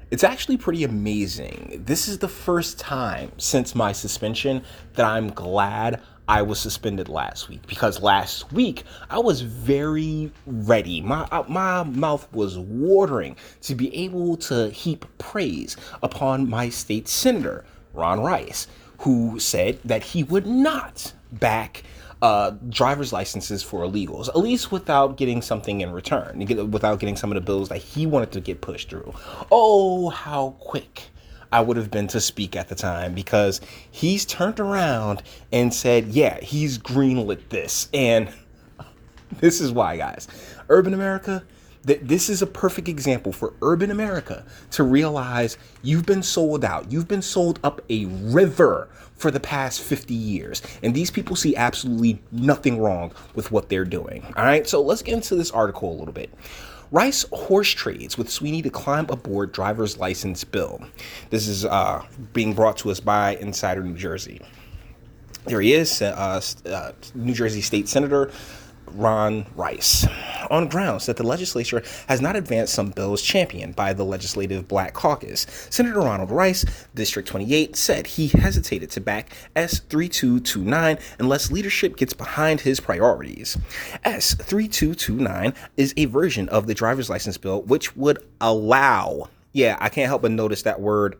It's actually pretty amazing. This is the first time since my suspension that I'm glad I was suspended last week, because last week I was very ready. My mouth was watering to be able to heap praise upon my state senator, Ron Rice, who said that he would not back driver's licenses for illegals, at least without getting something in return, without getting some of the bills that he wanted to get pushed through. Oh, how quick I would have been to speak at the time, because he's turned around and said, yeah, he's greenlit this. And this is why, guys. Urban America, this is a perfect example for urban America to realize you've been sold out. You've been sold up a river for the past 50 years. And these people see absolutely nothing wrong with what they're doing. All right, so let's get into this article a little bit. Rice horse trades with Sweeney to climb aboard driver's license bill. This is being brought to us by Insider New Jersey. There he is, New Jersey State Senator Ron Rice, on grounds that the legislature has not advanced some bills championed by the Legislative Black Caucus. Senator Ronald Rice, District 28, said he hesitated to back S 3229 unless leadership gets behind his priorities. S 3229 is a version of the driver's license bill which would allow, yeah, I can't help but notice that word,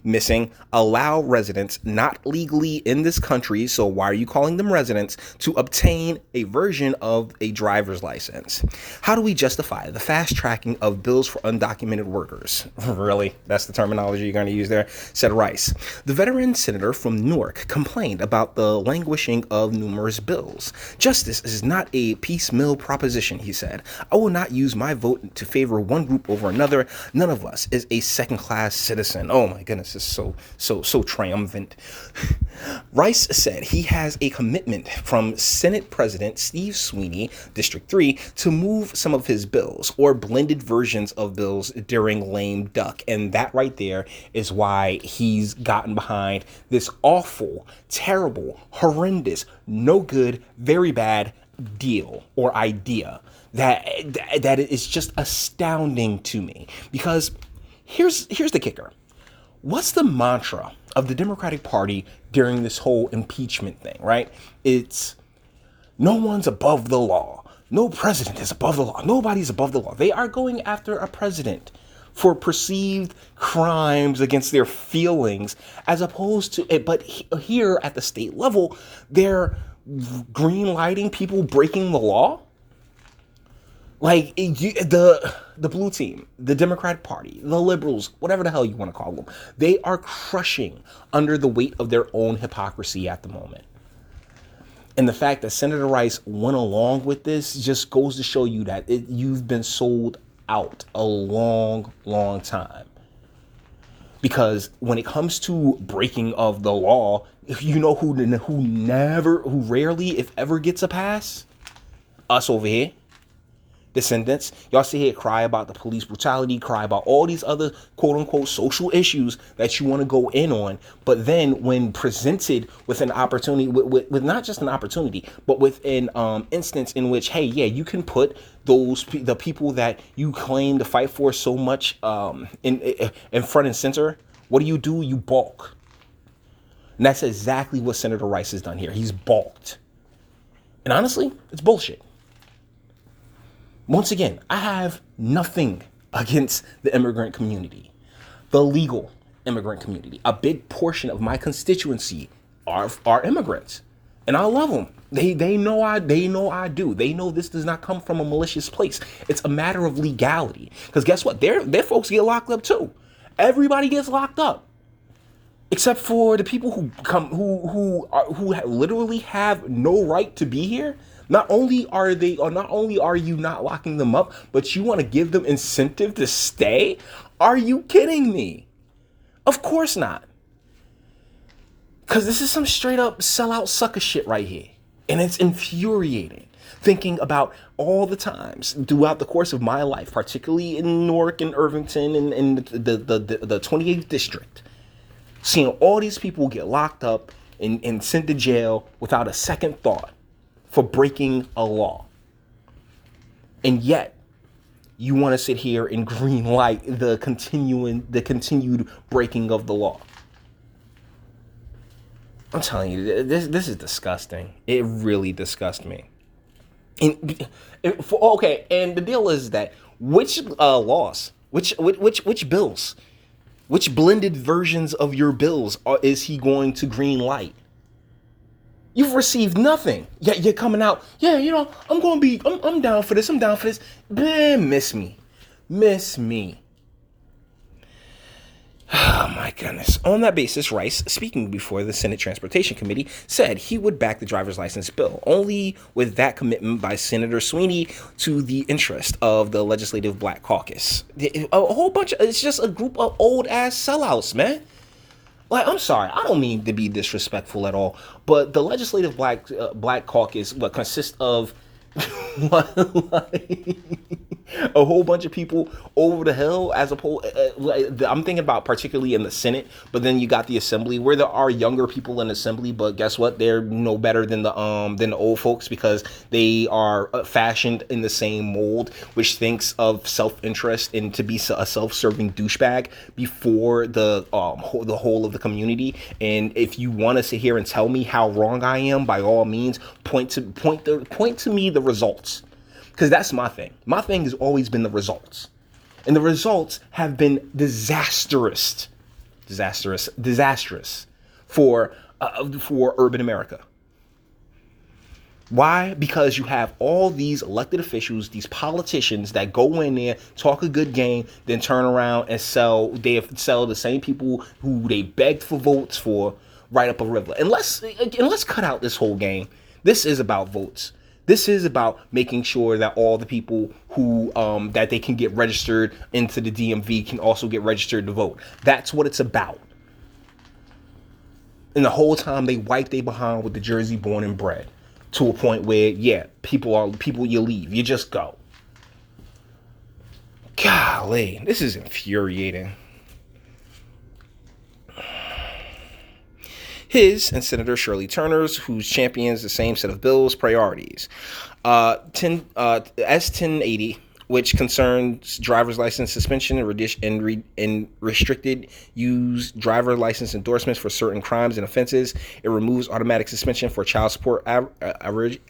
missing, allow residents not legally in this country, so why are you calling them residents, to obtain a version of a driver's license. How do we justify the fast tracking of bills for undocumented workers? Really? That's the terminology you're going to use there? Said Rice. The veteran senator from Newark complained about the languishing of numerous bills. Justice is not a piecemeal proposition, he said. I will not use my vote to favor one group over another. None of us is a second-class citizen. Oh my goodness. Is so triumphant. Rice said he has a commitment from Senate President Steve Sweeney, District 3, to move some of his bills or blended versions of bills during lame duck. And that right there is why he's gotten behind this awful, terrible, horrendous, no good, very bad deal or idea that is just astounding to me. Because here's the kicker. What's the mantra of the Democratic Party during this whole impeachment thing, right? It's no one's above the law. No president is above the law. Nobody's above the law. They are going after a president for perceived crimes against their feelings, as opposed to, but here at the state level, they're green lighting people breaking the law. Like the blue team, the Democratic Party, the liberals, whatever the hell you want to call them, they are crushing under the weight of their own hypocrisy at the moment. And the fact that Senator Rice went along with this just goes to show you that you've been sold out a long, long time. Because when it comes to breaking of the law, you know who rarely, if ever, gets a pass? Us over here. Descendants. Y'all sit here, cry about the police brutality, cry about all these other quote unquote social issues that you want to go in on. But then when presented with an opportunity, with not just an opportunity, but with an instance in which, hey, yeah, you can put the people that you claim to fight for so much in front and center, what do? You balk. And that's exactly what Senator Rice has done here. He's balked. And honestly, it's bullshit. Once again, I have nothing against the immigrant community, the legal immigrant community. A big portion of my constituency are immigrants, and I love them. They know I do. They know this does not come from a malicious place. It's a matter of legality. Because guess what? Their folks get locked up too. Everybody gets locked up, except for the people who literally have no right to be here. Not only are you not locking them up, but you want to give them incentive to stay? Are you kidding me? Of course not. Because this is some straight up sellout sucker shit right here. And it's infuriating. Thinking about all the times throughout the course of my life, particularly in Newark and Irvington and the 28th district, seeing all these people get locked up and sent to jail without a second thought for breaking a law. And yet, you want to sit here and green light the continued breaking of the law. I'm telling you, this is disgusting. It really disgusts me. Okay, and the deal is that which laws, which bills, which blended versions of your bills is he going to green light? You've received nothing. Yet you're coming out. Yeah, I'm down for this. I'm down for this. Man, miss me. Oh my goodness. On that basis, Rice, speaking before the Senate Transportation Committee, said he would back the driver's license bill, only with that commitment by Senator Sweeney to the interest of the Legislative Black Caucus. It's just a group of old ass sellouts, man. Like, I'm sorry, I don't mean to be disrespectful at all, but the Legislative Black Caucus, what consists of like, a whole bunch of people over the hill, as opposed, I'm thinking about particularly in the Senate, but then you got the Assembly, where there are younger people in the Assembly, but guess what? They're no better than the old folks, because they are fashioned in the same mold, which thinks of self-interest and to be a self-serving douchebag before the whole of the community. And if you want to sit here and tell me how wrong I am, by all means, point to me the results, because that's my thing. My thing has always been the results, and the results have been disastrous for urban America. Why? Because you have all these elected officials, these politicians that go in there, talk a good game, then turn around and sell the same people who they begged for votes for right up a river. And let's cut out this whole game. This is about votes. This is about making sure that all the people who that they can get registered into the DMV can also get registered to vote. That's what it's about. And the whole time they wipe their behind with the Jersey born and bred, to a point where, yeah, people you leave. You just go. Golly, this is infuriating. His and Senator Shirley Turner's, who champions the same set of bills, priorities. S1080, which concerns driver's license suspension and restricted use driver license endorsements for certain crimes and offenses. It removes automatic suspension for child support average.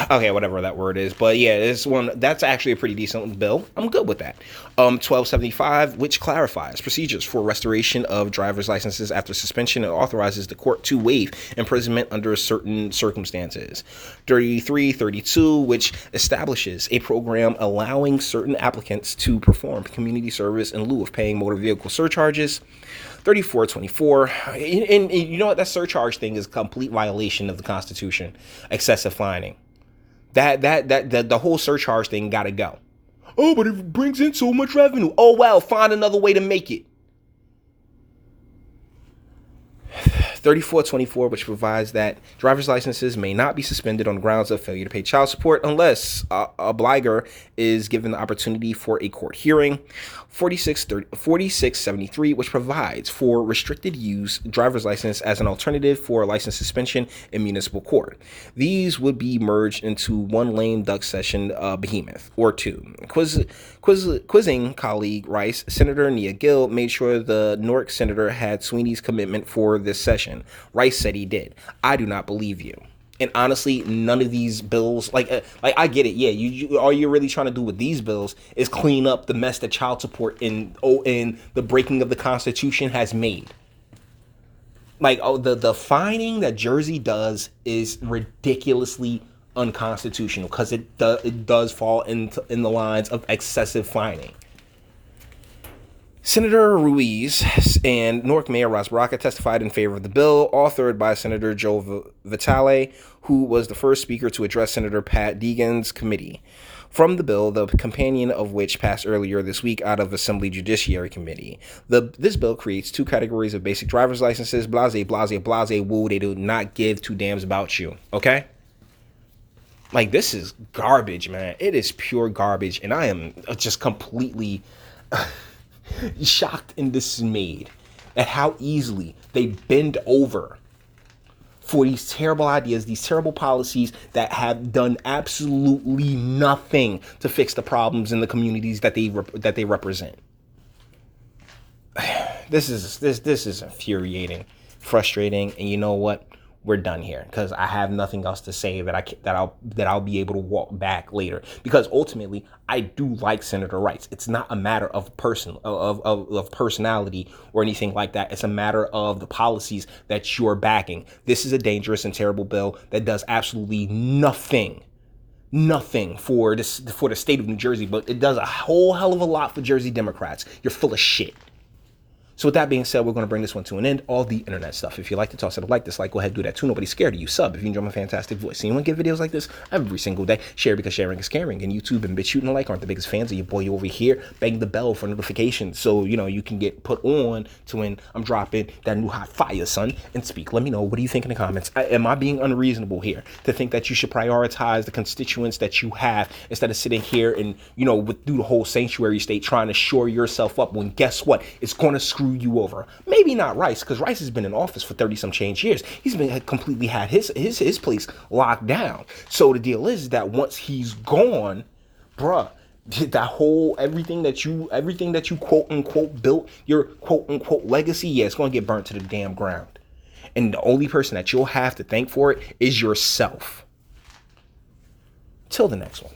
Okay, whatever that word is. But yeah, this one, that's actually a pretty decent bill. I'm good with that. 1275, which clarifies procedures for restoration of driver's licenses after suspension and authorizes the court to waive imprisonment under certain circumstances. 3332, which establishes a program allowing certain applicants to perform community service in lieu of paying motor vehicle surcharges. 3424, and you know what? That surcharge thing is a complete violation of the Constitution. Excessive fining. The whole surcharge thing got to go. Oh, but it brings in so much revenue. Oh, well, find another way to make it. 3424, which provides that driver's licenses may not be suspended on grounds of failure to pay child support unless a obliger is given the opportunity for a court hearing. 4673, which provides for restricted use driver's license as an alternative for license suspension in municipal court. These would be merged into one lame duck session behemoth, or two. Quizzing colleague Rice, Senator Nia Gill made sure the Newark senator had Sweeney's commitment for this session. Rice said he did. I do not believe you. And honestly, none of these bills, like I get it. Yeah, all you're really trying to do with these bills is clean up the mess that child support and the breaking of the Constitution has made. Like, the fining that Jersey does is ridiculously unconstitutional, because it does fall in the lines of excessive fining. Senator Ruiz and Newark Mayor Ross Baraka testified in favor of the bill, authored by Senator Joe Vitale, who was the first speaker to address Senator Pat Deegan's committee. From the bill, the companion of which passed earlier this week out of Assembly Judiciary Committee. This bill creates two categories of basic driver's licenses: blase, blase, blase, woo. They do not give two damns about you, okay? Like, this is garbage, man. It is pure garbage, and I am just completely shocked and dismayed at how easily they bend over for these terrible ideas, these terrible policies that have done absolutely nothing to fix the problems in the communities that they represent. This is infuriating, frustrating, and you know what? We're done here because I have nothing else to say that I'll be able to walk back later, because ultimately I do like Senator Rights. It's not a matter of personality or anything like that. It's a matter of the policies that you're backing. This is a dangerous and terrible bill that does absolutely nothing for the state of New Jersey, but it does a whole hell of a lot for Jersey Democrats. You're full of shit. So with that being said, we're going to bring this one to an end. All the internet stuff. If you like to toss it a like, dislike, go ahead and do that too. Nobody's scared of you. Sub if you enjoy my fantastic voice. So you want to get videos like this every single day. Share because sharing is caring. And YouTube and BitChute and like aren't the biggest fans of your boy over here. Bang the bell for notifications so you can get put on to when I'm dropping that new hot fire, son. And speak. Let me know. What do you think in the comments? Am I being unreasonable here to think that you should prioritize the constituents that you have instead of sitting here and through the whole sanctuary state trying to shore yourself up when guess what? It's going to screw you over. Maybe not Rice, because Rice has been in office for 30 some change years. He's been completely had his place locked down. So the deal is that once he's gone, bruh, that whole everything that you quote unquote built, your quote unquote legacy, yeah, it's going to get burnt to the damn ground. And the only person that you'll have to thank for it is yourself. Till the next one.